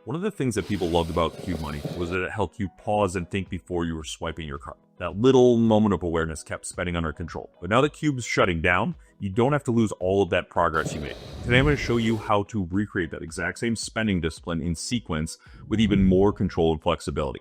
One of the things that people loved about Qube Money was that it helped you pause and think before you were swiping your card. That little moment of awareness kept spending under control. But now that Qube's shutting down, you don't have to lose all of that progress you made. Today I'm going to show you how to recreate that exact same spending discipline in sequence with even more control and flexibility.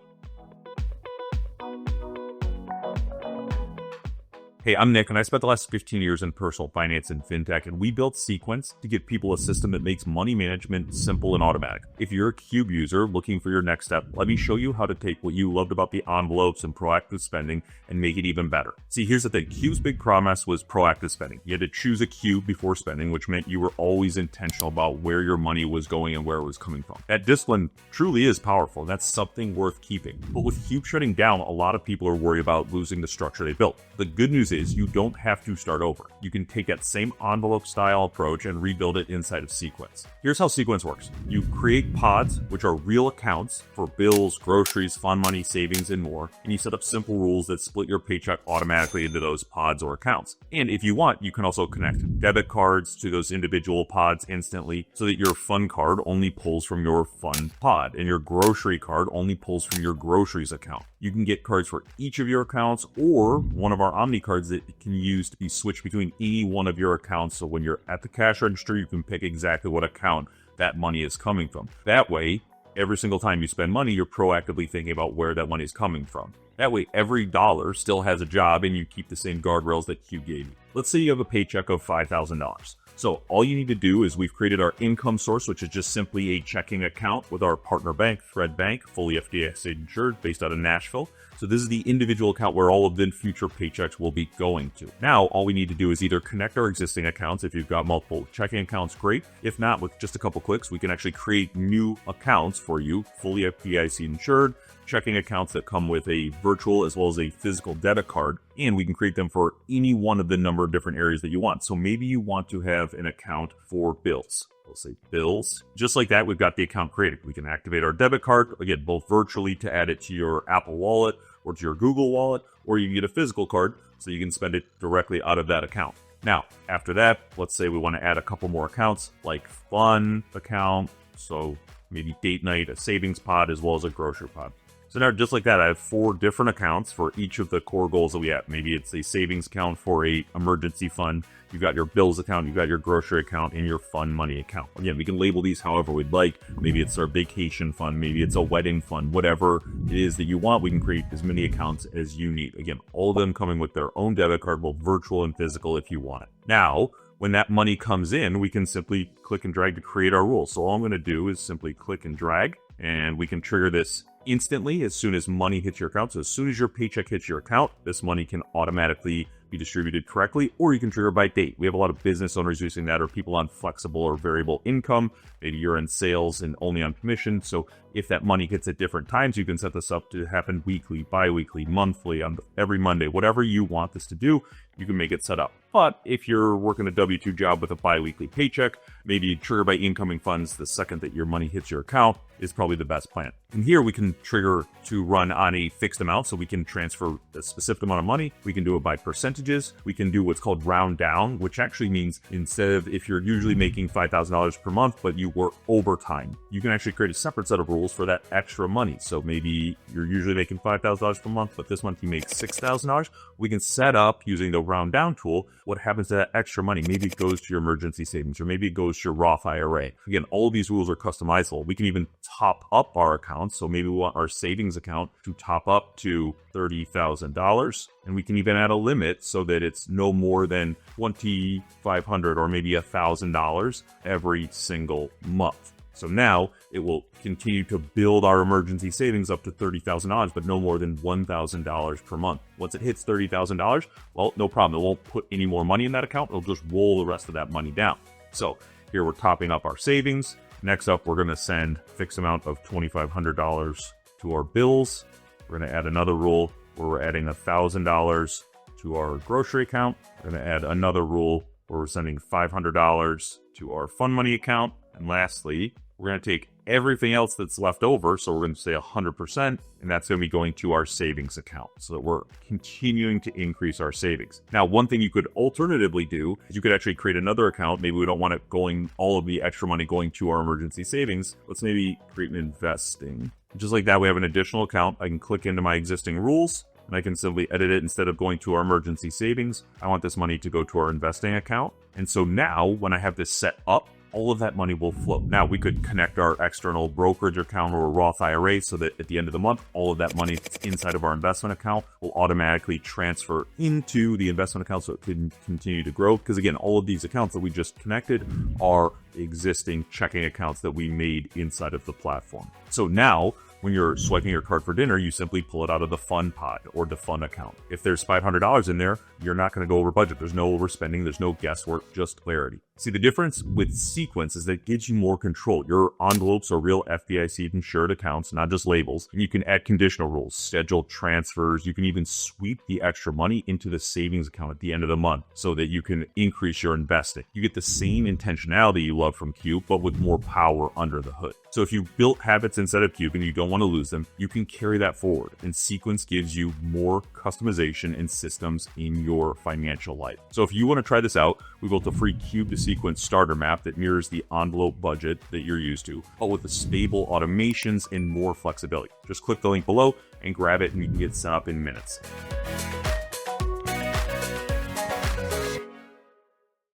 Hey, I'm Nick, and I spent the last 15 years in personal finance and fintech, and we built Sequence to give people a system that makes money management simple and automatic. If you're a Qube user looking for your next step, let me show you how to take what you loved about the envelopes and proactive spending and make it even better. See, here's the thing. Qube's big promise was proactive spending. You had to choose a Qube before spending, which meant you were always intentional about where your money was going and where it was coming from. That discipline truly is powerful, and that's something worth keeping. But with Qube shutting down, a lot of people are worried about losing the structure they built. The good news is you don't have to start over. You can take that same envelope style approach and rebuild it inside of Sequence. Here's how Sequence works. You create pods, which are real accounts for bills, groceries, fund money, savings, and more, and you set up simple rules that split your paycheck automatically into those pods or accounts. And if you want, you can also connect debit cards to those individual pods instantly so that your fun card only pulls from your fun pod and your grocery card only pulls from your groceries account. You can get cards for each of your accounts or one of our Omni cards that you can use to be switched between any one of your accounts. So when you're at the cash register, you can pick exactly what account that money is coming from. That way, every single time you spend money, you're proactively thinking about where that money is coming from. That way, every dollar still has a job and you keep the same guardrails that Qube gave you. Let's say you have a paycheck of $5,000. So all you need to do is we've created our income source, which is just simply a checking account with our partner bank, Thread Bank, fully FDIC-insured, based out of Nashville. So this is the individual account where all of the future paychecks will be going to. Now, all we need to do is either connect our existing accounts. If you've got multiple checking accounts, great. If not, with just a couple clicks, we can actually create new accounts for you, fully FDIC-insured, checking accounts that come with a virtual as well as a physical debit card, and we can create them for any one of the number of different areas that you want. So maybe you want to have an account for bills. We'll say bills. Just like that, we've got the account created. We can activate our debit card, again, both virtually to add it to your Apple Wallet or to your Google Wallet, or you can get a physical card so you can spend it directly out of that account. Now, after that, let's say we want to add a couple more accounts like fun account, so maybe date night, a savings pod, as well as a grocery pod. So now, just like that, I have 4 different accounts for each of the core goals that we have. Maybe it's a savings account for a emergency fund. You've got your bills account, you've got your grocery account, and your fun money account. Again, we can label these however we'd like. Maybe it's our vacation fund, maybe it's a wedding fund, whatever it is that you want, we can create as many accounts as you need. Again, all of them coming with their own debit card, both virtual and physical if you want it. Now, when that money comes in, we can simply click and drag to create our rules. So all I'm going to do is simply click and drag, and we can trigger this instantly as soon as money hits your account. So as soon as your paycheck hits your account, this money can automatically be distributed correctly, or you can trigger by date. We have a lot of business owners using that, or people on flexible or variable income. Maybe you're in sales and only on commission. So if that money hits at different times, you can set this up to happen weekly, bi-weekly, monthly, on every Monday, whatever you want this to do, you can make it set up. But if you're working a W-2 job with a bi-weekly paycheck, maybe trigger by incoming funds the second that your money hits your account is probably the best plan. And here we can trigger to run on a fixed amount, so we can transfer a specific amount of money. We can do it by percentages. We can do what's called round down, which actually means instead of if you're usually making $5,000 per month, but you work overtime, you can actually create a separate set of rules for that extra money. So maybe you're usually making $5,000 per month, but this month you make $6,000. We can set up using the round down tool what happens to that extra money. Maybe it goes to your emergency savings, or maybe it goes to your Roth IRA. Again, all of these rules are customizable. We can even top up our accounts. So maybe we want our savings account to top up to $30,000. And we can even add a limit so that it's no more than $2,500 or maybe $1,000 every single month. So now it will continue to build our emergency savings up to $30,000, but no more than $1,000 per month. Once it hits $30,000, well, no problem. It won't put any more money in that account. It'll just roll the rest of that money down. So here we're topping up our savings. Next up, we're going to send a fixed amount of $2,500 to our bills. We're going to add another rule where we're adding $1,000 to our grocery account. We're going to add another rule where we're sending $500 to our fund money account. And lastly, We're going to take everything else that's left over, so we're going to say 100%, and that's going to be going to our savings account, so that we're continuing to increase our savings. Now, one thing you could alternatively do is you could actually create another account. Maybe we don't want it going, all of the extra money going to our emergency savings. Let's maybe create an investing. Just like that, we have an additional account. I can click into my existing rules, and I can simply edit it. Instead of going to our emergency savings, I want this money to go to our investing account. And so now, when I have this set up, all of that money will flow. Now, we could connect our external brokerage account or a Roth IRA so that at the end of the month, all of that money that's inside of our investment account will automatically transfer into the investment account so it can continue to grow. Because again, all of these accounts that we just connected are existing checking accounts that we made inside of the platform. So now, when you're swiping your card for dinner, you simply pull it out of the fun pod or the fun account. If there's $500 in there, you're not going to go over budget. There's no overspending. There's no guesswork, just clarity. See, the difference with Sequence is that it gives you more control. Your envelopes are real FDIC-insured accounts, not just labels. And you can add conditional rules, schedule transfers. You can even sweep the extra money into the savings account at the end of the month so that you can increase your investing. You get the same intentionality you love from Qube, but with more power under the hood. So if you built habits inside of Qube and you don't want to lose them, you can carry that forward. And Sequence gives you more customization and systems in your financial life. So if you want to try this out, we built a free Qube to Sequence starter map that mirrors the envelope budget that you're used to, but with the stable automations and more flexibility. Just click the link below and grab it, and you can get set up in minutes.